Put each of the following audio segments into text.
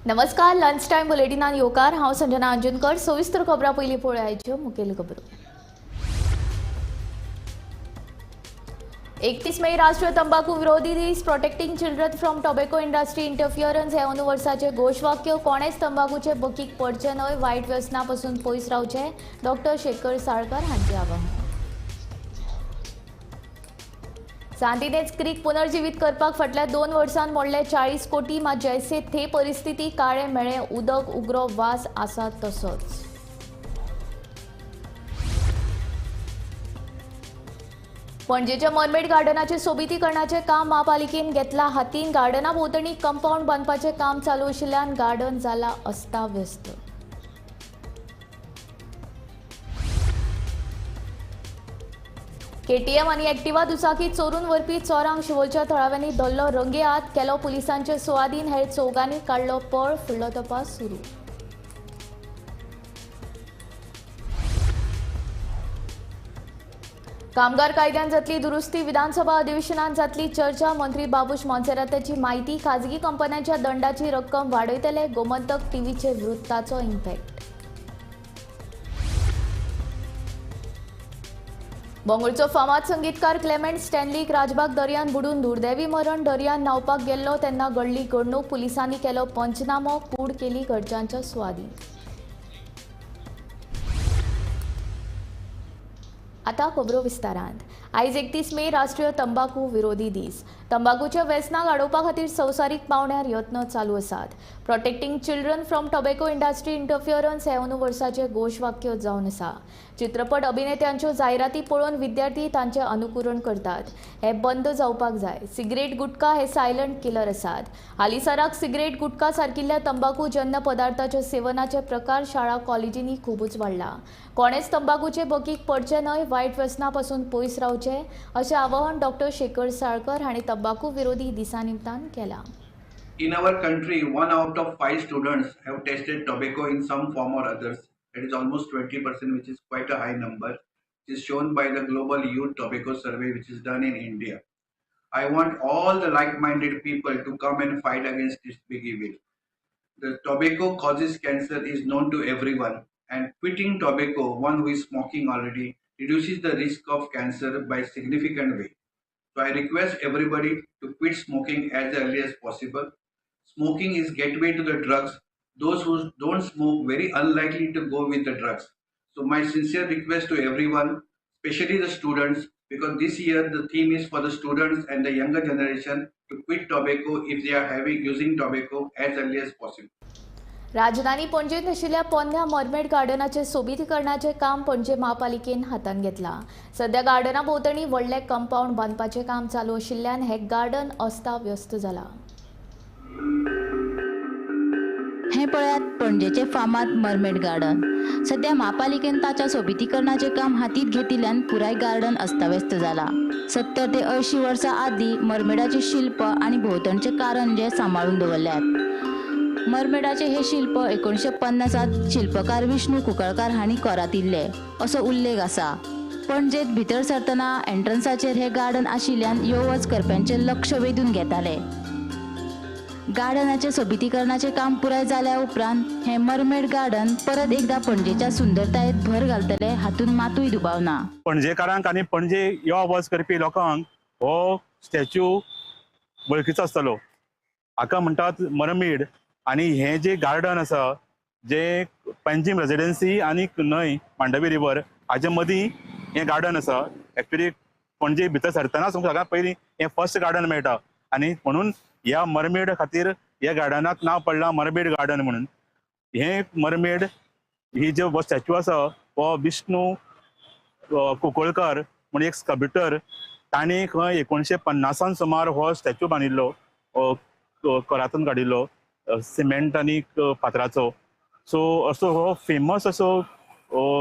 नमस्कार, lunch time बुलेटिनान येवकार। हांव संजना अंजुनकर। सविस्तर खबरां पयलीं पळोवया आयच्यो मुखेल खबरो। 31 मे राष्ट्रीय तंबाखू विरोधी दीस। Protecting children from tobacco industry interference हे अंदू वर्साचे घोशवाक्य। कोणेच तंबाखूचे बकीक पडचे न्हय, वायट व्यसनां पासून पयस रावचे, डॉ. शेखर साळकार हांचें आवाहन। सांतिनेज क्रीक पुनर्जीवित करपाक फाटल्या 2 वर्सांत मोडले 40 कोटी, मात जैसे थे परिस्थिती काळे मेळे उदक उग्रो वास आसा तसोच। पणजेच्या मरमेड गार्डनाचे सोबितीकरणाचे काम महापालिकेन घेतला हातीन। गार्डना भोंवतणी कंपाऊंड बांदपाचें काम चालू आशिल्ल्यान गार्डन जाला अस्ताव्यस्त। केटीएम आनी एक्टिवा दुचाकी चोरून व्हरपी चोरांक शिवोलच्या थळाव्यांनी धरलो रंगेहात, केलो पुलिसांचे सुवाधीन। हेर चौगांनी काडलो पळ, फुडलो तपास सुरू। कामगार कायद्यान जातली दुरुस्ती, विधानसभा अधिवेशनात जातली चर्चा। मंत्री बाबूश मोन्सेराताची माहिती, खाजगी कंपन्यांच्या दंडाची रक्कम वाडयतले, गोमंतक टीव्हीचे वृत्ताचो इम्पॅक्ट। बंगळूरचो फामाद संगीतकार क्लेमेंट स्टॅनलीक राजबाग दर्यान बुडून दुर्दैवी मरण। दर्यान न्हावपाक गेल्लो तेन्ना घडली घडणूक, पुलिसांनी केलो पंचनामो, कूड केली घरच्यांच्या सुवाधीन। आता खबरो विस्तारांत। आयज 31 मे राष्ट्रीय तंबाखू विरोधी दीस। तंबाखूच्या व्यसनाक आडोवपा खातीर संवसारीक पावंड्यार यत्न चालू आसात। Protecting children from tobacco industry interference हे अंदू वर्साचे घोशवाक्य जावन आसा। चित्रपट अभिनेत्यांच्यो जायराती पळोवन विद्यार्थी तांचे अनुकरण करतात। हे बंद जावपाक जाय। सिगरेट गुटखा हे सायलंट किलर आसात। हालींसराक सिगरेट गुटखा सारकिल्ल्या तंबाखू जन्य पदार्थाच्या सेवनाचे प्रकार शाळा कॉलेजींनी खूबच वाडला। कोणेच तंबाखूचे बकीक पडचे न्हय, वायट व्यसनां पासून पयस रावचे अशें आवाहन डॉ. शेखर साळकर हांणी तंबाखू विरोधी दिसा निमतान केलां। In our country, 1 out of 5 students have tasted tobacco in some form or others. That is almost 20%, which is quite a high number. It is shown by the Global Youth Tobacco Survey, which is done in India. I want all the like-minded people to come and fight against this big evil. The tobacco causes cancer is known to everyone, and quitting tobacco, one who is smoking already, reduces the risk of cancer by a significant way. So I request everybody to quit smoking as early as possible. Smoking is gateway to the drugs. Those who don't smoke very unlikely to go with the drugs. So my sincere request to everyone, especially the students, because this year the theme is for the students and the younger generation to quit tobacco if they are using tobacco as early as possible. राजधानी पणजेत आशिल्ल्या पोन्न्या mermaid गार्डनाचे सोबितीकरणाचे काम पणजे महापालिकेन हातान घेतला। सध्या गार्डना भोंवतणी व्हडले compound बांदपाचें काम चालू आशिल्ल्यान हे गार्डन अस्ताव्यस्त जाला। हे पळयात पणजेचे फामाद मरमेड गार्डन। सध्या महापालिकेन ताच्या सोबितीकरणाचे काम हातीत घेतिल्ल्यान पुराय गार्डन अस्ताव्यस्त जाला। 70 ते 80 वर्सां आदीं मरमेडाचे शिल्प आणि भोंवतणचे कारंजे सांबाळून दवरल्यात। मरमेडाचे हे शिल्प 1950त शिल्पकार विष्णू कुंकळकार हांणी कोरातिल्ले असो उल्लेख आसा। पणजेत भितर सरतना एंट्रन्साचेर हे गार्डन आशिल्ल्यान यो वच करप्यांचे लक्ष वेधून घेताले। गार्डनाचे सोबितीकरणाचे काम पुराय जाल्या उपरांत हे मरमेड गार्डन परत एकदा पणजेच्या सुंदरतायेत भर घालतले हातून मातूय दुबावना। पणजेकारांक आनी पणजे यो वच करपी लोकांक हो स्टॅच्यू वळखीचो आसतलो। हाका म्हणटात मरमेड। आनी हे जे गार्डन आसा जे पेंजीम रेजिडेन्सी आनी न्हंय मांडवी रिवर हाचे मदीं हे गार्डन आसा। एक्चुअली पणजे भितर सरतना सगळ्यांत पयलीं हे फर्स्ट गार्डन मेळटा आनी म्हणून ह्या मरमेड खातीर ह्या गार्डनाक नांव पडलां मरमेड गार्डन म्हणून। हे मरमेड ही जो स्टॅच्यू आसा हो विष्णू कुंकळकर म्हण एक स्कल्पटर ताणें खंय 1950 सुमार हो स्टॅच्यू बांदिल्लो, कोरांतून काडिल्लो सिमेंट आनी फातराचो। सो असो हो फेमस असो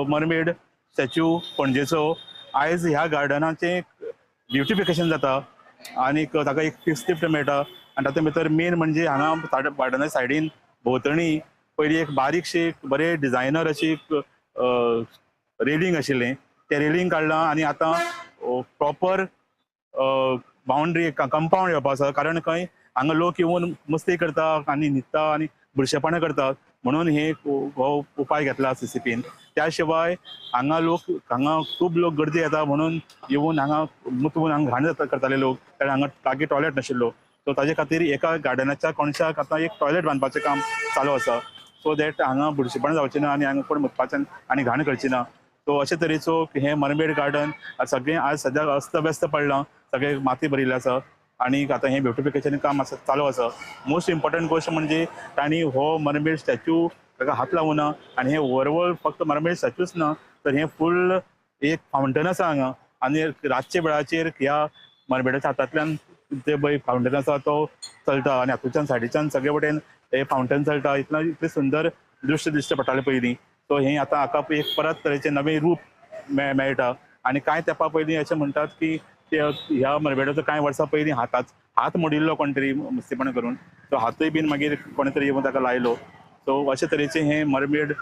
मरमेड स्टॅच्यू पणजेचो आयज ह्या गार्डनाचें ब्युटिफिकेशन जाता आनी ताका एक फिक्स लिफ्ट मेळटा। आनी तातूंत भितर मेन म्हणजे हांगा गार्डना सायडीन भोंवतणी पयलीं एक बारीकशी बरे डिजायनर अशी रेलिंग आशिल्लें, तें रेलिंग काडलां आनी आतां प्रॉपर बाउंड्री कंपाउंड येवपाक आसा। कारण खंय हांगा लोक येवन मस्ती करता आनी न्हिदता आनी बुरशेपणां करतात म्हणून हो उपाय घेतला CCPन. त्या शिवाय हांगा खूब लोक गर्दी येता म्हणून येवन हांगा मुतून हांगा घाण करताले लोक, कारण हांगा लागीं टॉयलेट नाशिल्लो. सो ताजे खातीर एका गार्डनाच्या कोणशाक आतां एक टॉयलेट बांदपाचें काम चालू आसा, सो दॅट हांगा बुरशेपणां जावचें ना आनी हांगा कोण मुतपाचें आनी घाण करची ना. सो अशे तरेचो हे मरमेड गार्डन सगळें आज सद्याक अस्त व्यस्त पडलां, सगळें माती भरिल्ली आसा आनी आतां हें ब्युटिफिकेशन काम चालू आसा. मोस्ट इम्पॉर्टंट गोश्ट म्हणजे तांणी हो मरमेड स्टॅच्यू ताका हात लावना आनी हे ओवरऑल फक्त मरमेड स्टॅच्यूच ना तर हे फूल एक फावंटन आसा हांगा आनी रातचे वेळाचेर ह्या मरमेडाच्या हातांतल्यान जे पळय फावंटन आसा तो चलता आनी हातूंतल्यान सायडीच्यान सगळे वटेन हे फावंटन चलता. इतलें सुंदर दृश्य दिश्टी पडटालें पयलीं. सो हें आतां हाका एक परत तरेचें नवें रूप मेळटा आनी कांय तेंपा पयलीं अशें म्हणटात की ह्या मरमेडाचो कांय वर्सां पयलीं हात मोडिल्लो कोण तरी मुस्तीपणां करून, सो हातूय बीन मागीर कोणे तरी येवन ताका लायलो. सो अशे तरेचें हें मरमेड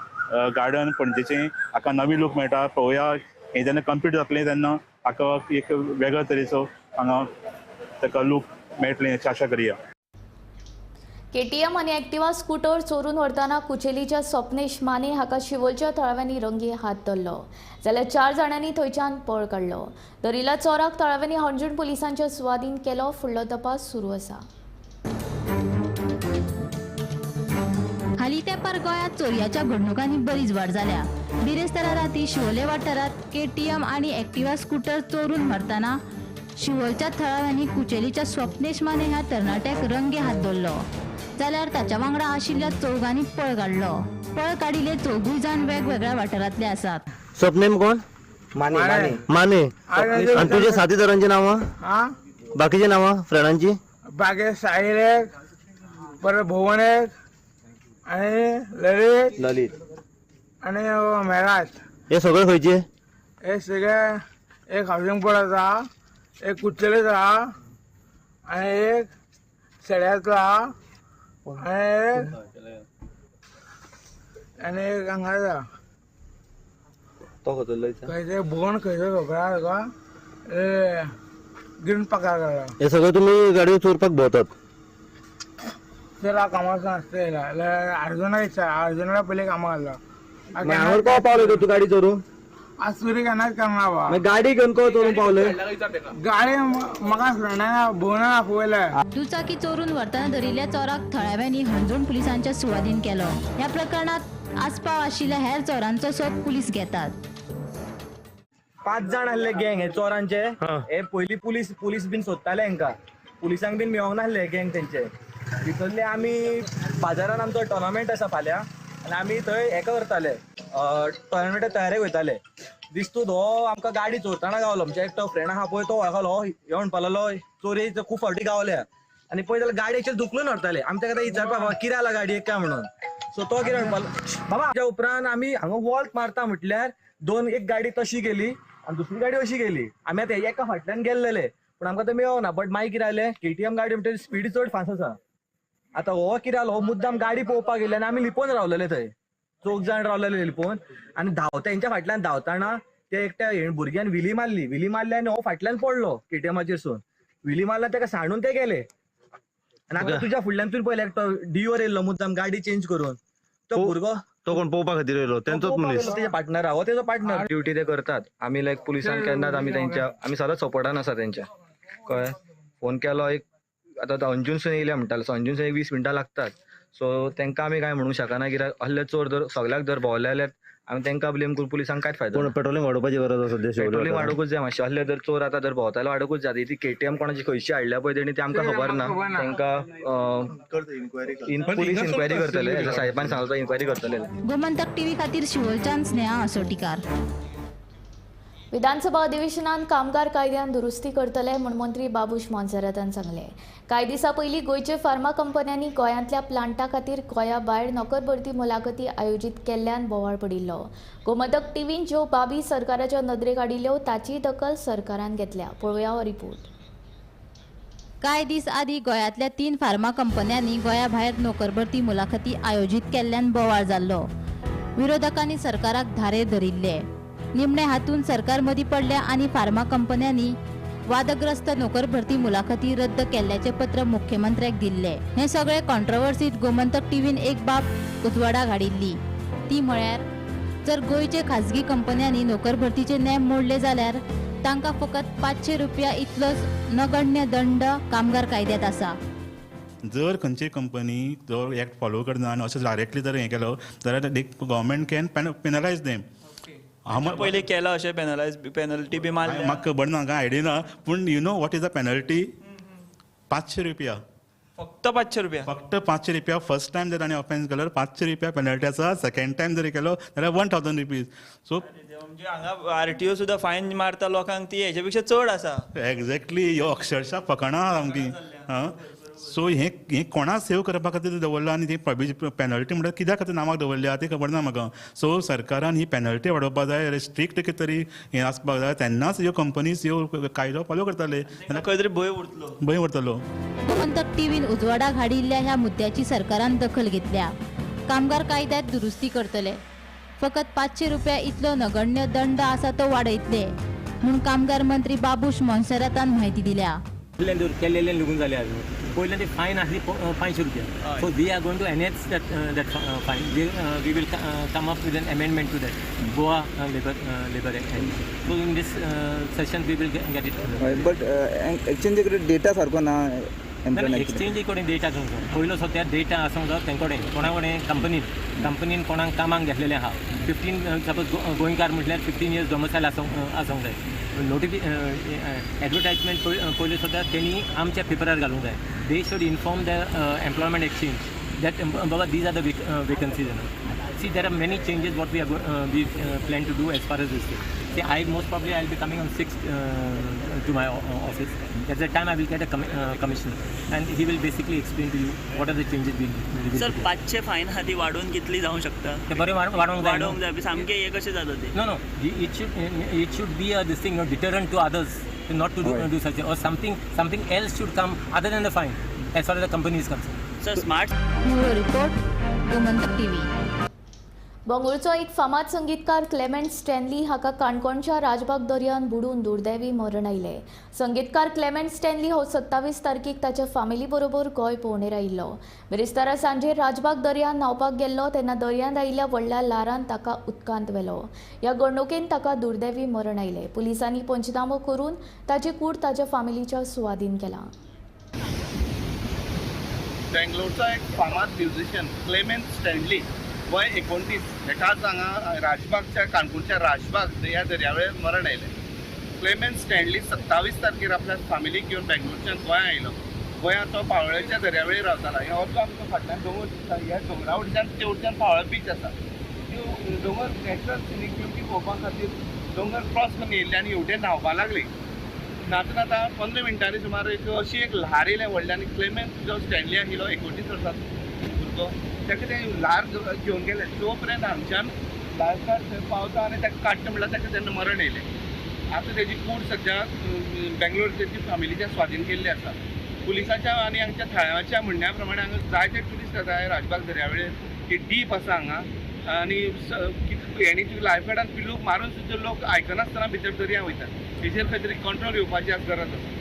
गार्डन पणजेचें हाका नवी लूक मेळटा. पळोवया हें जेन्ना कंप्लीट जातलें तेन्ना हाका एक वेगळ्या तरेचो हांगा ताका लूक मेळटलें अशी आशा करया. KTM आणि ॲक्टिवा स्कूटर चोरून व्हरतना कुचेलीच्या स्वप्नेश माने हाका शिवोलच्या थळाव्यांनी रंगी हात धरलो, जाल्यार 4 जाणांनी थंयच्यान पळ काडलो. धरिल्ल्या चोराक थळाव्यांनी हणजूण पुलिसांच्या सुवाधीन केलो. फुडलो तपास सुरू आसा. हालीं तेंपार गोंयांत चोरयाच्या घडणुकांनी बरीच वाड जाल्या. बिरेस्तारा राती शिवोले वाठारांत KTM आणि ॲक्टिवा स्कूटर चोरून व्हरतना शिवोलच्या थळाव्यांनी कुचेलीच्या स्वप्नेश माने ह्या तरणाट्याक रंगे हात धरलो, जाल्यार ताच्या वांगडा आशिल्ल्या चौगांनी पळ काडलो. पळ काडिल्ले चौगूय जाण वेगवेगळ्या वाठारांतले आसात. स्वप्नेम कोण? माने. आणि तुझे साथीदारांची नावं? बाकीची नावं फ्रेंडांची? बाकी साहिल एक, परत भुवन एक आणि ललित आणि मेघाज. हे सगळे खंयचे? हे सगळे एक हावसिंग बोर्ड आसा, एक कुच्चेलीत आहा आणि एक सेड्याचो आहा आणि एक हांगाचा तो खतरलो खंयचे भुवन खंयचो खबर तुका ग्रीन पकार काडला. हे सगळे तुम्ही गाडयो चोरपाक भोंवतात? तर हा कामाचो नासता अर्जुनाला पहिले कामाक घातला. हांगा को पावलो तू गाडी चोरून? आज सुरी केन्नाच करना बा. गाडी घेवन को चोरून पावले? गाडी म्हाका फ्रेंडान भुवनान आपयल्या. दुचाकी चोरून व्हरतना धरिल्ल्या चोराक थळाव्यांनी हणजूण पुलिसांच्या सुवाधीन केलो. ह्या प्रकरणात आस्पाव आशिल्ल्या हेर चोरांचो सोद पुलीस घेतात. 5 जाण आसले गँग हे चोरांचे. हे पयली पुलीस बीन सोदताले हांकां, पुलिसांक बीन मेळोंक नासले गँग तेंचे. भितरले आमी बाजारान आमचो टोर्नामेंट आसा फाल्यां आनी आमी थंय हेका करताले टोर्नामेंटा तयारेक वयताले. दिसतो हो आमकां गाडी चोरतना गावलो. आमच्या एकटो फ्रेंड आहा पळय तो वळखलो, हे म्हणपाक लागलो चोरी खूब फावटी गावल्या आनी पळय जाल्यार गाडयेचेर धुकलून व्हरताले. आमी ताका विचारपाक कितें जाला गाडयेक काय म्हणून. सो तो कितें म्हणपाक बाबा. त्या उपरांत आमी हांगा वॉल्ट मारता म्हटल्यार एक गाडी तशी गेली आनी दुसरी गाडी अशी गेली. आमी आतां एका फाटल्यान गेल्लेले पूण आमकां ते मेळोना. बट मागीर कितें जालें, KTM गाडी म्हणटा स्पीड चड फास्ट आसा. आतां हो कितें जालो, हो मुद्दाम गाडी पळोवपाक गेले आनी आमी लिपोवन रावलेले थंय. 4 जाण रावलेले लिपोवन आनी तेंच्या फाटल्यान धांवताना ते एकट्या भुरग्यान विली मारली आनी हो फाटल्यान पडलो KTMचेरसून. विली मारला ताका सांडून ते गेले आनी आतां तुज्या फुडल्यान तुवें पळयलें एकटो डीवर येयल्लो मुद्दाम गाडी चेंज करून. तो भुरगो तो कोण पळोवपा खातीर येयलो? तेंचोच मनीस? तेजे पार्टनर हो तेजो पार्टनर. ड्युटी ते करतात. आमी लायक पुलिसांक केन्नाच आमी सदांच सपोर्टान आसा तेंच्या. कळ्ळें? फोन केलो एक आतां अंजूनसून येयल्या म्हणटालो. सो अंजूनसून 20 मिनटां लागतात. सो तेंकां आमी कांय म्हणूंक शकना कित्याक असले चोर जर सगळ्याक जर भोंवले जाल्यार आमी तेंकां ब्लेम करून पुलिसांक कांयच फायदो ना. पेट्रोलिंग वाडोवपाची गरज आसा सद्या. पेट्रोलिंग वाडोवूच जाय मातशें. असले जर चोर आतां जर भोंवताले वाडोवूच जाय. ती KTM कोणाची खंयची हाडल्या पळय तेणी ते आमकां खबर ना. तेंकां पुलीस इन्क्वायरी करतले. साहेबान सांगलो इन्क्वायरी करतले. गोमंतक TV खातीर शिवोलच्यान स्नेहा असोटीकार. विधानसभा अधिवेशनात कामगार कायद्यान दुरुस्ती करतले म्हूण मंत्री बाबूश मोन्सेरातान सांगले. कांय दिसा पयलीं गोंयचे फार्मा कंपन्यांनी गोंयांतल्या प्लांटा खातीर गोंया भायर नोकर भरती मुलाखती आयोजीत केल्ल्यान बोवाळ पडिल्लो. गोमंतक TVन ज्यो बाबी सरकाराच्या नदरेक हाडिल्ल्यो ताची दखल सरकारान घेतल्या. पळोवया हो रिपोर्ट. कांय दीस आदीं गोंयांतल्या 3 फार्मा कंपन्यांनी गोंया भायर नोकर भरती मुलाखती आयोजीत केल्ल्यान बोवाळ जाल्लो. विरोधकांनी सरकाराक धारेर धरिल्ले. निमणे हातून सरकार मदीं पडल्या आनी फार्मा कंपन्यांनी वादग्रस्त नोकर भरती मुलाखती रद्द केल्ल्याचे पत्र मुख्यमंत्र्याक दिल्ले. हे सगळे कॉन्ट्रोवर्सीत गोमंतक टीव्हीन एक बाब उजवाडा घाडिल्ली. ती म्हळ्यार जर गोयचे खाजगी कंपन्यांनी नोकर भरतीचे नेम मोडले जाल्यार तांकां फकत 500 रुपया इतलोच नगण्य दंड कामगार कायद्यात आसा. जर खंयची कंपनी जो एक्ट फॉलो करना आनी अशें डायरेक्टली जर हें केलो जाल्यार गव्हर्मेंट कॅन पेनलायज देम. पयलीं केला अशें पेनल्टी बी मारल्या. म्हाका खबर ना, कांय आयडिया ना, पूण you know what is the penalty? 500 रुपया. फक्त 500 रुपया. फक्त 500 रुपया. फर्स्ट टायम जर ताणें ऑफेन्स केलो 500 रुपया पेनल्टी आसा. सेकंड टायम जर केलो जाल्यार 1000 रुपीज. सो म्हणजे हांगा आरटीओ सुद्दां फायन मारता लोकांक ती हेच्या पेक्षा चड आसा. एक्झॅक्टली ह्यो अक्षरशः फकाणां सामकी. सो हें कोणा सेव करपा खातीर दवरला आनी ती पेनल्टी म्हणल्यार कित्या खातीर नांवाक दवरल्या ती खबर ना म्हाका. सो सरकारान ही पेनल्टी वाडोवपाक जाय, स्ट्रिक्ट कितें तरी हें आसपाक जाय, तेन्नाच ह्यो कंपनीज ह्यो कायदो फॉलो करताले. खंय तरी भंय उरतलो. गोमंतक टीव्हीन उजवाडा घाडिल्ल्या ह्या मुद्द्याची सरकारान दखल घेतल्या. कामगार कायद्यात दुरुस्ती करतले. फकत 500 रुपया इतलो नगण्य दंड आसा तो वाडयतले म्हूण कामगार मंत्री बाबूश मोन्सेरातान म्हायती दिल्या. केलेले निघून जाले अजून. पयलीं ती फायन आसली 500 रुपया. So we are going to enhance that fine. We will come up with an amendment to that Goa labour act. So in this session we will get it. But exchange कडेन डेटा सारको ना. एक्सचेंजी कडेन डेटा घेवंक जाय. पयलो सद्या data आसूंक जाय तें कडेन. कोणा कडेन कंपनीन कोणाक कामाक घेतलेलें आहा. 15 सपोज गोंयकार म्हटल्यार 15 years डोमिसायल आसूंक जाय. एडवर्टायजमेंट पयलीं सुद्दां तेणी आमच्या पेपरार घालूंक जाय. They should inform the employment exchange that बाबा these are the vacancies. See there are many changes what we plan to do as far as this thing. See, most probably I'll be coming on 6th to my office. At that time I will get a commissioner and he will basically explain to you what are the changes we will. Sir 500 फायन हाती वाडून कितली जावंक शकता? ते बरे वाडोवंक जाय. सामकें हे कशें जाता ते? No, it should be a this thing, no, deterrent to others to not to do such or something else should come other than the fine as far as the company is concerned. Sir smart bureau report Gomantak TV. बंगळूरचो एक फामाद संगीतकार Clement Stanley हाका काणकोणच्या राजबाग दर्यान बुडून दुर्दैवी मरण आयले. संगीतकार क्लेमेंट स्टॅनली हो 27 तारखेक ताच्या फामिली बरोबर गोंय भोंवडेर आयिल्लो. बिरेस्तारा सांजे राजबाग दर्यान न्हावपाक गेल्लो तेन्ना दर्यांत आयिल्ल्या व्हडल्या ल्हारान ताका उदकांत व्हेलो. ह्या घडणुकेन ताका दुर्दैवी मरण आयले. पुलिसांनी पंचनामो करून ताची कूड ताच्या फामिलीच्या सुवादीन केला. बेंगलोरचा एक फामाद म्युझिशियन क्लेमेंट स्टॅनली वय 29 हेकाच हांगा राजबागच्या काणकोणच्या राजबाग ह्या दर्यावेळेर मरण आयलें. क्लेमेंट स्टॅनली 27 तारखेर आपल्या फॅमिलीक घेवन बेंगलोरच्यान गोंया आयलो. गोंयांत तो पाळोळ्याच्या दर्यावेळेर रावतालो. हो जो आमचो फाटल्यान दोंगर दिसता ह्या दोंगरा वयच्यान ते वयच्यान पाळोळ्या बीच आसा. त्यो दोंगर नॅचरल सिनीक ब्युटी पळोवपा खातीर दोंगर क्रॉस करून येयल्ले आनी हेवटेन न्हांवपा लागली. न्हाता 15 मिनटांनी सुमार अशी एक ल्हार येयल्या व्हडली आनी क्लेमेंट जो स्टॅनली आशिल्लो 29 वर्साचो भुरगो ताका ते ल्हार घेवन गेले. तो पर्यंत हांगच्यान लायफगार्ड थंय पावता आनी ताका काडटा म्हणल्यार ताका तेन्ना मरण येयलें. आतां तेजी कूड सद्या बेंगलोर तेजी फॅमिलीच्या स्वाधीन केल्ली आसा. पुलिसाच्या आनी हांगच्या थळाव्याच्या म्हणण्या प्रमाणे हांगा जायते ट्युरिस्ट येतात राजबाग दर्यावेळेर. ती डीप आसा हांगा आनी हेणी लायफगार्डान पिल्लूक मारून सुद्दां लोक आयकनासतना भितर दर्या वयतात. हेजेर खंय तरी कंट्रोल येवपाची गरज आसा.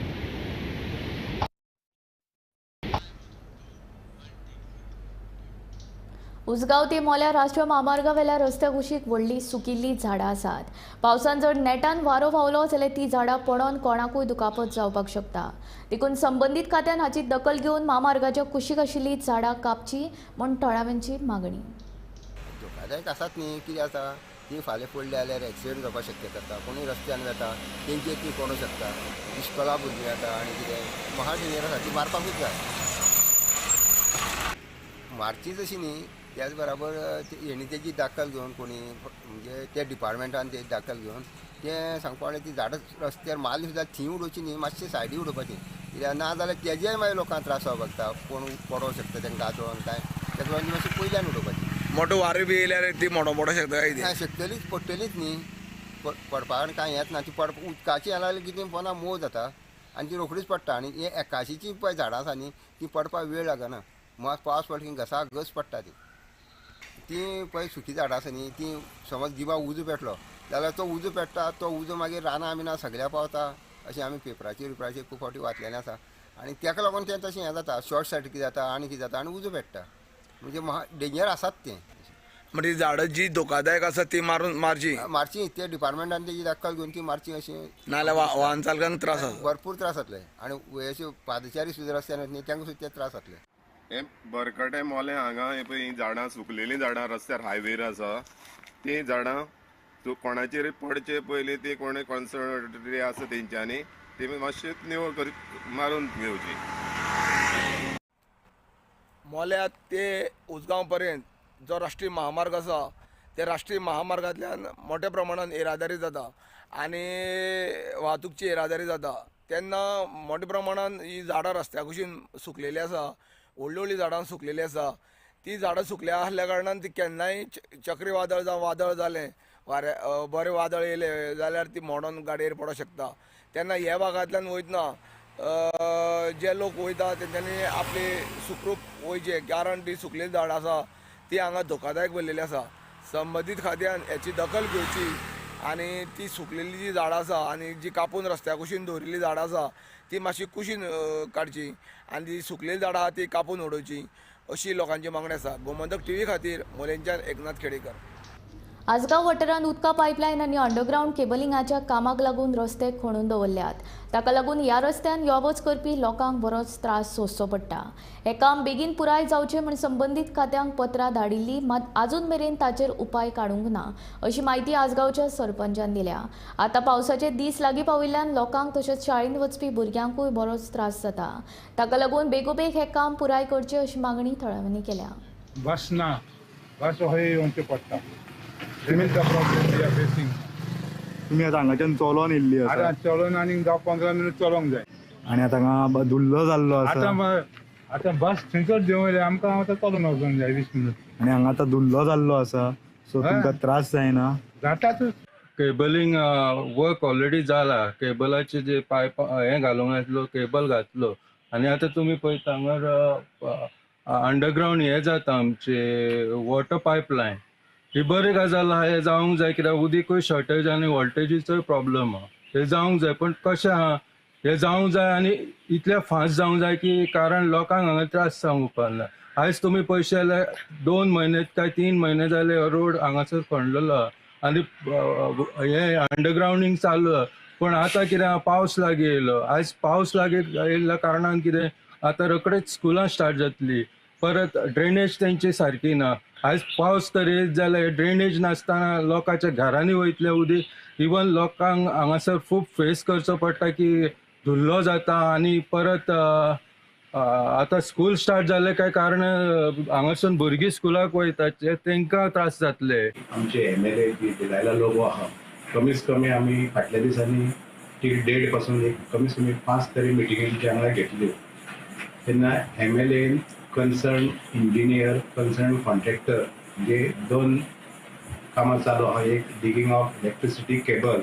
उसगांव ते मोल्या राष्ट्रीय महामार्गा वेल्या रस्त्या कुशीक व्हडली सुकिल्ली झाडां आसात. पावसान जर नेटान वारो व्हांवलो जाल्यार ती झाडां पडोवन कोणाकूय दुखापत जावपाक शकता. देखून संबंदीत खात्यान हाची दखल घेवन महामार्गाच्या कुशीक आशिल्ली झाडां कापची म्हूण थळाव्यांची मागणी. धोकादायक आसात न्ही. कितें आसा ती फाल्यां पडली जाल्यार एक्सिडेंट जावपाक शक्यता आसा. कोणूय रस्त्यान वता तेंचेर ती पडूंक शकता. इश्कोला भुरगीं येता आनी कितें महाडेंजर आसा ती मारपाकूच जाय. मारचीच अशी न्ही. त्याच बरोबर हेणी तेजी दखल घेवन कोणी म्हणजे त्या डिपार्टमेंटान तेजी दखल घेवन तें सांगपा ती झाडां रस्त्यार मारली सुद्दां थंय उडोवची न्ही. मातशें सायडीक उडोवपाची. कित्याक ना जाल्यार तेजेय मागीर लोकांक त्रास जावपाक शकता. कोण पडोवंक शकता तेंकां आजोवन काय तेका लागून मातशें पयल्यान उडोवपाची. मोठो वारो बी येयल्यार ती मोडो शकता काय? शकतलीच पडटलीच न्ही. पडपाक कांय येत ना. ती उदकाची येना जाल्यार कितें पोना मोव जाता आनी ती रोखडीच पडटा. आनी हे एकाशीची पळय झाडां आसा न्ही ती पडपाक वेळ लागना. पावस पडटा की घसा घस पडटा ती पळय सुकी झाडां आसा न्ही ती समज जिबा उजो पेटलो जाल्यार तो उजो पेट्टा. तो उजो मागीर रानां बिना सगळ्या पावता अशें आमी पेपराचेर खूब फावटी वाचलेलें आसा आनी ताका लागून तें तशें हें जाता शॉर्ट सर्किट जाता आनी कितें जाता आनी उजो पेट्टा म्हणजे डेंजर आसात तें म्हणजे झाडां जी धोकादायक आसा ती मारची ते डिपार्टमेंटान तेजी दखल घेवन ती मारची अशें नाल्यार वाहन चालकांक त्रास जाता भरपूर त्रास जातले आनी अशे पादचारी सुद्दां रस्त्यार वयता तांकां सुद्दां ते त्रास जातले हे बरकटे मोले हांगा हे पळय झाडां सुकलेलीं झाडां रस्त्यार हायवेर आसा ती झाडां कोणाचेर पडचे पयलीं ती कोणी कॉन्सर्टरी आसा तेंच्यांनी ती मातशें निवळ करी मारून घेवची मोल्यात ते उसगांव पर्यंत जो राष्ट्रीय महामार्ग आसा त्या राष्ट्रीय महामार्गांतल्यान मोठ्या प्रमाणात येरादारी जाता आनी वाहतूकची येरादारी जाता तेन्ना मोठ्या प्रमाणात ही झाडां रस्त्या कुशीन सुकलेली आसा व्हडलीं झाडां सुकलेली आसा ती झाडां सुकल्या आसल्या कारणान ती केन्नाय चक्रीवादळ जावं वादळ जालें वाऱ्या बरें वादळ येयलें जाल्यार ती मोडोन गाडयेर पडोंक शकता तेन्ना ह्या भागांतल्यान वयतना जे लोक वयता तेंच्यांनी आपली सुखरूप वयचे कारण ती सुकलेली झाडां आसा ती हांगा धोकादायक भरलेली आसा संबंदीत खात्यान हेची दखल घेवची आनी ती सुकलेली जी झाडां आसा आनी जी कापून रस्त्या कुशीन दवरिल्ली झाडां आसा ती मातशी कुशीन काडची आनी जी सुकलेली झाडां आहा ती कापून उडोवची अशी लोकांची मागणी आसा गोमंतक टीव्ही खातीर मोलेंच्यान एकनाथ खेडेकर आसगांव वाठारांत उदका पायपलायन आनी अंडरग्रावंड केबलिंगाच्या कामाक लागून रस्ते खणून दवरल्यात ताका लागून ह्या रस्त्यान यो वच करपी लोकांक बरोच त्रास सोंसचो पडटा हे काम बेगीन पुराय जावचें म्हूण संबंदीत खात्यांक पत्रां धाडिल्लीं मात आजून मेरेन ताचेर उपाय काडूंक ना अशी माहिती आसगांवच्या सरपंचान दिल्या आतां पावसाचे दीस लागीं पाविल्ल्यान लोकांक तशेंच शाळेंत वचपी भुरग्यांकूय बरोच त्रास जाता ताका लागून बेगोबेग हें काम पुराय करचें अशी मागणी थळाव्यांनी केल्या बस ना बस हय येवचें पडटा फेसिंग तुम्ही आता हांगाच्यान चलोन येयल्ली आतां चलोन आनी 10-15 मिनट चलोंक जाय आनी आतां हांगा धुल्लो जाल्लो आसा आतां बस थंयसर देंवयले आमकां आतां चलोन वचूंक जाय 20 मिनट आनी हांगा आतां धुल्लो जाल्लो आसा सो तुमकां त्रास जायना जाताच केबलिंग वर्क ऑलरेडी जाला केबलाचे जे पायप हे घालूंक येतलो केबल घातलो आनी आतां तुमी पळयता हांगा अंडरग्रावंड हे जाता आमचे वॉटर पायपलायन ही बरी गजाल आहा हे जावंक जाय कित्याक उदीकूय शॉर्टेज आनी वॉल्टेजीचोय प्रॉब्लेम आहा हे जावंक जाय पण कशें आहा हे जावंक जाय आनी इतले फास्ट जावंक जाय की कारण लोकांक हांगा त्रास जावंक उपकारना आयज तुमी पयशे जाल्यार 2 म्हयने काय 3 म्हयने जाले हो रोड हांगासर खणलेलो आहा आनी हे अंडरग्रावंडींग चालू आहा पण आतां कितें आहा पावस लागीं येयलो आयज पावस लागीं येयल्ल्या कारणान कितें आतां रोखडेच स्कुलां स्टार्ट जातली परत ड्रेनेज तेंची सारकी ना आयज पावस तर येत जाल्यार ड्रेनेज नासतना लोकांच्या घरांनी वयतले उदीक इवन लोकांक हांगासर खूब फेस करचो पडटा की धुल्लो जाता आनी परत आतां स्कूल स्टार्ट जाले काय कारण हांगासून भुरगीं स्कुलाक वयता तांकां त्रास जातले आमचे MLA दिलायला लोगो आहा कमीत कमी आमी फाटल्या दिसांनी टील डेट पासून एक कमीत कमी 5 तरी मिटिंगी हांगा घेतल्यो तेन्ना MLA concern engineer concern contractor जे 2 कामां चालू आहा एक डिगिंग ऑफ इलेक्ट्रिसिटी केबल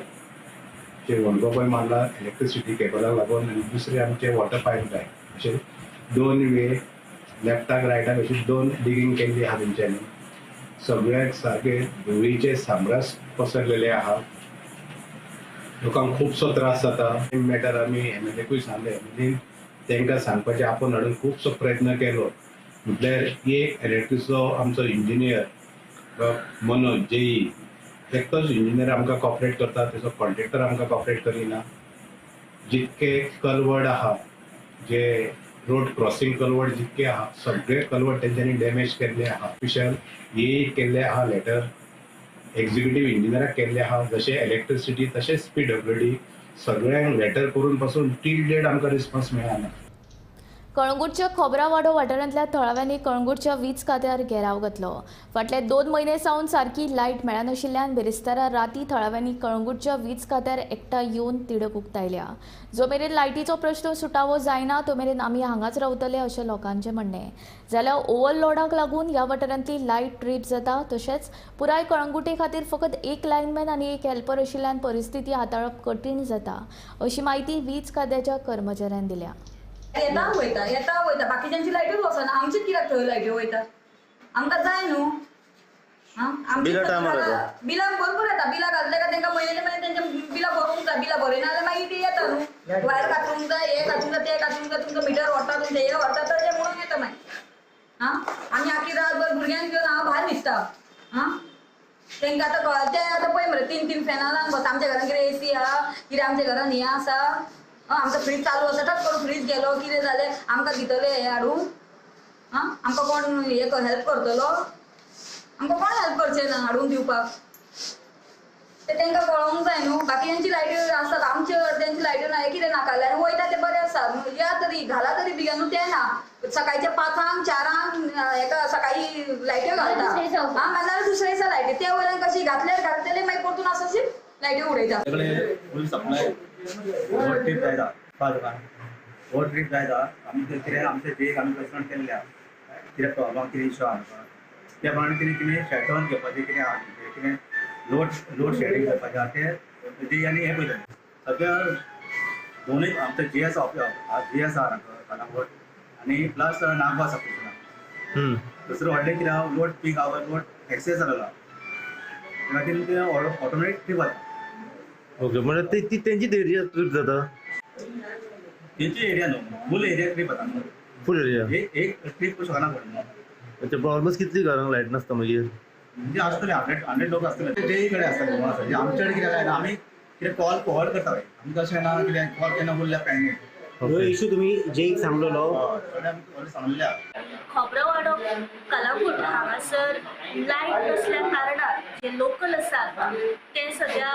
जे वणगोपय मारला इलेक्ट्रिसिटी केबलाक लागून आनी दुसरे आमचे वॉटर पायपलायन अशे 2 वे लेफ्टाक रायटाक अशी 2 डिगिंग केल्ली आहा तेंच्यांनी सगळ्याक सारखे धुळीचे साम्रास पसरलेले आहा लोकांक खुबसो त्रास जाता मॅटर आमी MLAकूय सांगले म्हणजे तांकां सांगपाचें आपूण हाडून खुबसो प्रयत्न केलो म्हटल्यार एक इलेक्ट्रिसिटीचो आमचो इंजिनियर मनोज JE एकटोच इंजिनियर आमकां कॉपरेट करता तेजो कॉन्ट्रॅक्टर आमकां कॉपरेट करिना जितके कलवड आहा जे रोड क्रॉसिंग कलवड जितके आहा सगळे कलवड तेंच्यांनी डॅमेज केल्ले आहा ऑफिशियल ये केल्ले आहा लेटर एक्झिक्युटीव इंजिनियराक केल्ले आहा जशे इलेक्ट्रिसिटी तशेंच PWD सगळ्यांक लेटर करून पासून टील डेट आमकां रिस्पॉन्स मेळना कळंगूटच्या खोबरावाडो वाठारांतल्या थळाव्यांनी कळंगूटच्या वीज खात्यार घेराव घातलो फाटले 2 म्हयने सावन सारकी लायट मेळनाशिल्ल्यान बेरेस्तारा राती थळाव्यांनी कळंगूटच्या वीज खात्यार एकठांय येवन तिडक उक्तायल्या जो मेरेन लायटीचो प्रश्न सुटावो जायना तो मेरेन आमी हांगाच रावतले अशें लोकांचें म्हणणें जाल्यार ओव्हरलोडाक लागून ह्या वाठारांतली लायट ट्रीप जाता तशेंच पुराय कळंगुटे खातीर फकत एक लायनमॅन आनी एक हेल्पर आशिल्ल्यान परिस्थिती हाताळप कठीण जाता अशी माहिती वीज खात्याच्या कर्मचाऱ्यान दिल्या येता बाकीच्यांची लायटूच वचना आमची कित्याक थंय लायट्यो वयतात आमकां जाय न्हू बिलां भरपूर येता बिलां घातल्या काय तांकां म्हयने तांच्या बिलां भरूंक जाय बिलां भरयना जाल्यार मागीर ती येता न्हू वायर कातरूंक जाय, हे कातरूंक जाय, ते कातरूंक जाय, तुमचं मिटर व्हरता तुमचे हे व्हरता तर ते म्हणून येता मागीर आमी आखी रातभर भुरग्यांक घेवन हांव भायर न्हिदता तांकां आतां कळटा तें आतां पळय मरे 3 फॅनां लावन बसता. आमच्या घरान कितें एसी आहा, कितें आमच्या घरान हें आसा, आमचो फ्रीज चालू आसा टक करून फ्रीज गेलो कितें जालें आमकां दितले हे हाडून आमकां कोण हे हेल्प करतलो, आमकां कोण हेल्प करचें ना हाडून दिवपाक. ते तांकां कळोंक जाय न्हू. बाकीच्यांची लायट्यो आसतात, आमचे अर्द्यांची लायट्यो ना, हे कितें नाकाले आनी वयता ते बरें आसा, या तरी घाला तरी बिगा न्हू ते ना. सकाळचे 5 4 हेका सकाळी लायट्यो घालता नाजाल्यार दुसऱ्या दिसा लायट्यो ते वयल्यान कशी घातल्यार घालतले मागीर परतून आसा लायट्यो उडयता. फूल सप्लाय ओवर ट्रीप जायता 5 ओवर ट्रीप जायता. आमी कितें आमचे जे आमी प्लेसमेंट केल्ल्या कितें प्रॉब्लम कितें इश्यू आहा त्या प्रमाणे कितें शॅटडावन घेवपाचें कितें आहा कितें लोड शेडिंग करपाचें आहा तें जी आनी हें पळयता सगळ्या दोनूय आमचो GS आहा कालांगूट आनी प्लस नागवा सबस्टेशन. दुसरो व्हडलें कितें आहा load peak hour load excess जालेलो त्या खातीर ते ऑटोमॅटीक ट्रीप जाता. ओके म्हणजे ती त्यांची एरिया ट्रीप जाता, तेंची एरिया न्हू फूल एरिया ट्रीप जाता. फूल एरिया एक ट्रीप करूं शकना पडून म्हणजे ऑलमोस्ट कितली घरांक लायट नासता मागीर म्हणजे आसतले 100 लोक आसतले तेय कडेन आसतले. आमचे कडेन कितें जायना आमी कितें कॉल फॉरवर्ड करता आमकां अशें ना कितें कॉल केन्ना उरल्या पेंडींग. इशू तुम्ही जे सांगलेलो सांगल्या खोबरावाडो कलांगूट हांगासर लायट नसल्या कारणान जे लोकल आसात ते सध्या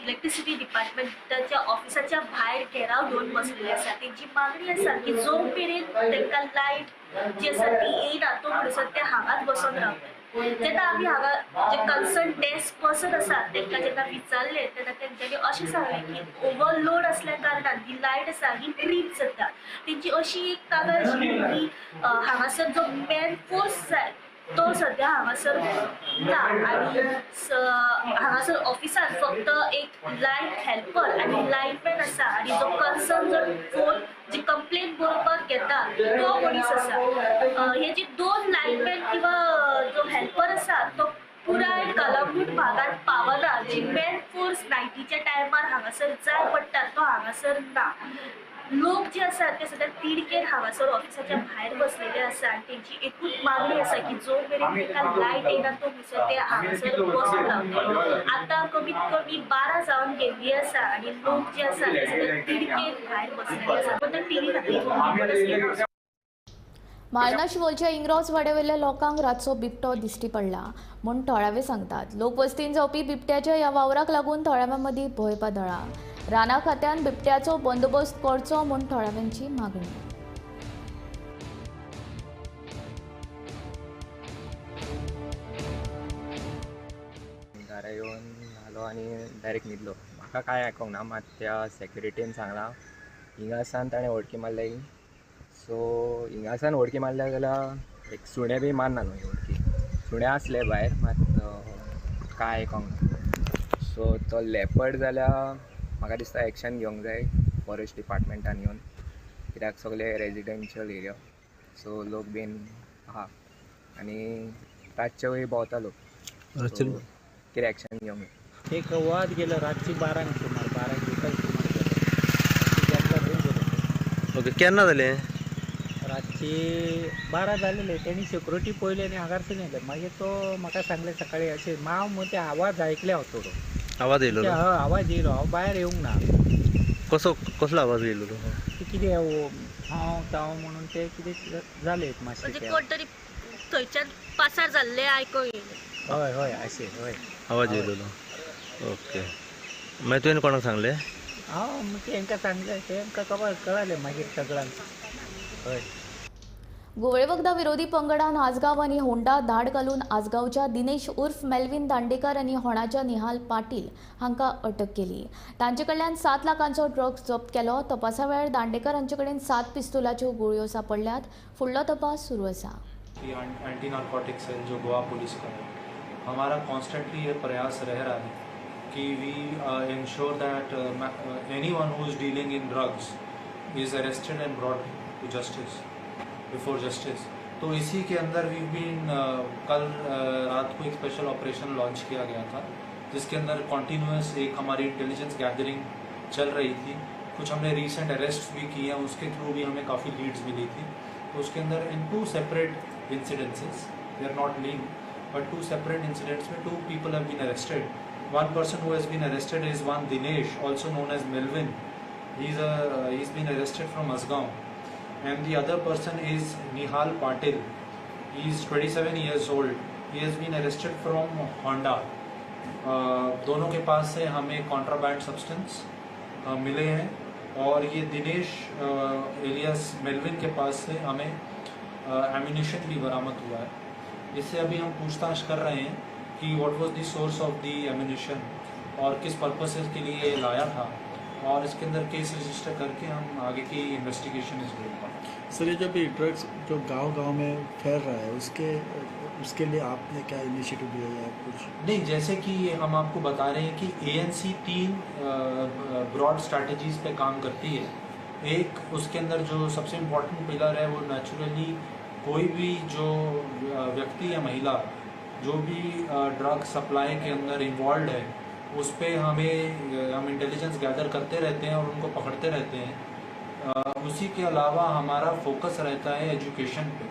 इलेक्ट्रिसिटी डिपार्टमेंटाच्या ऑफिसाच्या भायर घेराव घेवन बसलेले आसा. तेंची मागणी आसा की जो मेरेन तांकां लायट जी आसा ती येयना तो म्हणसर ते हांगाच बसून रावतले. जेन्ना आमी हांगा जे कन्सर्न डेस्क पर्सन आसात तांकां जेन्ना विचारले तेन्ना तेंच्यांनी अशें सांगलें की ओवरलोड असल्या कारणान ही लायट आसा ही ट्रीप जाता. तेंची अशी एक कागाळ आशिल्ली की हांगासर जो मॅन फोर्स जाय तो सध्या हांगासर ना आनी हांगासर ऑफिसान फक्त एक लायट हेल्पर आनी लायटमॅन आसा आनी जो कन्सर्न जर फोन जी कंप्लेन बरोवपाक घेता तो मनीस आसा. हे जे 2 लायटमॅन किंवा जो हेल्पर आसा तो पुराय कलांगूट भागात पावना. जी मॅन फोर्स नायटीच्या टायमार हांगासर जाय पडटा तो हांगासर ना. लोक जे आसात ते सध्या तिडकेर हांगासर ऑफिसाच्या भायर बसलेले आसा आनी तेंची एकूच मागणी आसा की जो मेरेन तांकां लायट येना तो म्हणसर ते हांगासर बसून रावतले. आतां कमीत कमी 12 जावन गेल्ली आसा आनी लोक जे आसा ते सध्या तिडकेर भायर बसलेले आसा. पण ते टीव्ही खातीर माळना शिवोलच्या इंग्रॉज वाड्यावयल्या लोकांक रातचो बिबटो दिश्टी पडला म्हूण थळावे सांगतात. लोकवस्तीन जावपी बिबट्याच्या ह्या वावराक लागून थळाव्यां मदीं भंय पातळ्ळा. राना खात्यान बिबट्याचो बंदोबस्त करचो म्हूण थळाव्यांची मागणी. घरा येवन आलो आनी डायरेक्ट न्हिदलो. म्हाका कांय आयकोंक ना. मात त्या सेक्युरिटीन सांगलां हिंगासान ताणें वळखी मारल्या ही सो हिंगासान वळखी मारल्या जाल्यार एक सुणे बी मारना न्हू वळखी. सुणे आसले भायर मात कांय आयकोंक ना. सो तो लेपर्ड जाल्यार म्हाका दिसता एक्शन घेवंक जाय फॉरेस्ट डिपार्टमेंटान येवन कित्याक सगळे रेजिडेन्शियल एरिया सो लोक बीन आहा आनी रातचे वेळी भोंवता लोक. कितें एक्शन घेवंक जाय. एक वाद गेलो रातची 12 सुमार ओके केन्ना जालें रातची 12 जालेले. तेणी सिक्युरिटी पळयली आनी हांगासर येयले. मागीर तो म्हाका सांगले सकाळी अशें हांव मग ते आवाज आयकले हांव थोडो आवाज येयलो आवाज येयलो हांव भायर येवंक ना. कसलो आवाज येयलो ते कितें हांव ताव म्हणून ते कितें जालें मातशें कोण तरी थंयच्यान पासार जाल्ले आयको येयले. हय हय अशें हय आवाज येयलो. ओके मागीर तुवें कोणाक सांगलें. हांव तेंकां सांगलें तेंकां खबर कळालें मागीर सगळ्यांक. हय गोवळे वखदा विरोधी पंगडान आसगांव आनी होंडा धाड घालून आसगांवच्या दिनेश उर्फ मेल्विन दांडेकर आनी होणाच्या निहाल पाटील हांकां अटक केली. तांचे कडल्यान 7 लाखांचो ड्रग्स जप्त केलो. तपासा वेळार दांडेकर हांचे कडेन 7 पिस्तुलाच्यो गुळयो सापडल्यात. फुडलो तपास सुरू आसा. एंटी नार्कोटिक सेल जो गोवा पुलिस का है, हमारा कॉन्स्टेंटली ये प्रयास रह रहा है कि we ensure that anyone who is dealing in drugs is arrested and brought to justice before justice. तो इसी के अंदर वी बीन कल रात को एक स्पेशल ऑपरेशन लॉन्च किया गया था जिसके अंदर कॉन्टीन्यूस एक हमारी इंटेलिजेंस गैदरिंग चल रही थी कुछ हमने रीसेंट अरेस्ट भी किए हैं, उसके थ्रू भी हमें काफ़ी लीड्स मिली थी। तो उसके अंदर इन 2 separate incidences, they are not linked but 2 separate incidents में 2 people have been arrested. One person who has been arrested is one Dinesh, also known as Melvin. He's been arrested from Asgaon, and the other person is Nihal Patil. He is 27 years old. He has been arrested from Honda. दोनों के pass से हमें contraband substance मिले हैं, और ये Dinesh Elias Melvin के pass से हमें ammunition भी बरामद हुआ है। इससे अभी हम पूछताछ कर रहे हैं कि व्हाट वाज the source of the ammunition और किस पर्पसेस के लिए ये लाया था, और इसके अंदर केस रजिस्टर करके हम आगे की इन्वेस्टिगेशन इस पर। सर, ये जब ये ड्रग्स जो गांव-गांव में फैल रहा है उसके लिए आपने क्या इनिशिएटिव लिया है कुछ? नहीं, जैसे कि हम आपको बता रहे हैं कि ANC 3 ब्रॉड स्ट्रैटेजीज पे काम करती है। एक, उसके अंदर जो सबसे इम्पोर्टेंट पिलर है वो नेचुरली कोई भी जो व्यक्ति या महिला जो भी ड्रग सप्लाई के अंदर इन्वॉल्व है, उस पर हम इंटेलिजेंस गैदर करते रहते हैं और उनको पकड़ते रहते हैं। उसी के अलावा हमारा फोकस रहता है एजुकेशन पे,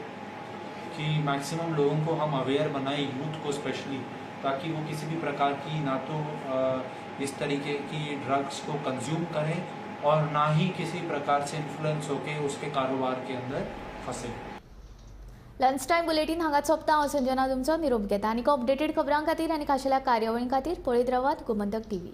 कि मैक्सिमम लोगों को हम अवेयर बनाएं, यूथ को स्पेशली, ताकि वो किसी भी प्रकार की ना तो इस तरीके की ड्रग्स को कंज्यूम करें और ना ही किसी प्रकार से इन्फ्लुएंस होके उसके कारोबार के अंदर फंसे। लंच टाइम बुलेटिन हांगा सोंपता। हांव संजना तुमचो निरोप घेता आनी अपडेटेड खबरां खातीर आनी खाशेल्या कार्यावळीं खातीर पळयत रावात गोमंतक TV।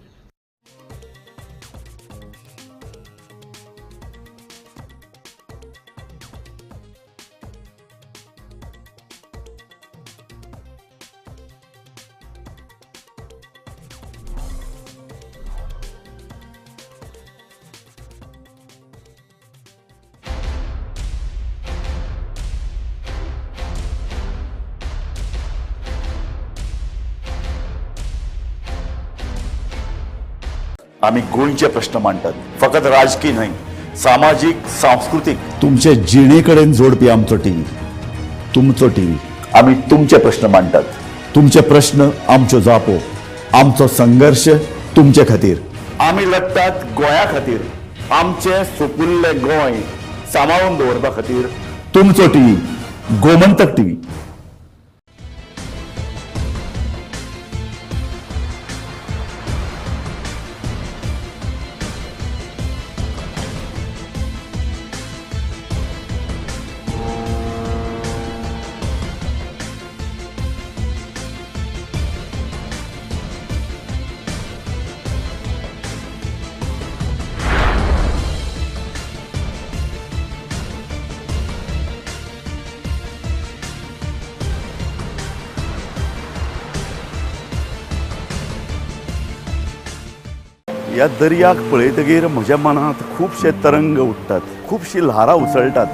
आम्ही गोंयचे प्रश्न मांडटात, फकत राजकीय न्हय, सामाजिक सांस्कृतिक। तुमचे जिणेकडेन जोडपी आमचो टीव्ही, तुमचो टीव्ही। आम्ही तुमचे प्रश्न मांडटात, तुमचे प्रश्न आमच्यो जापो, आमचो संघर्ष तुमचे खातीर। आम्ही लढतात गोंया खातीर, आमचे सोपुल्ले गोंय सांबाळून दवरपा खातीर। तुमचो टीव्ही, गोमंतक टीव्ही। ह्या दर्याक पळयतकीर म्हज्या मनांत खुबशे तरंग उठतात, खुबशी ल्हारां उसळटात।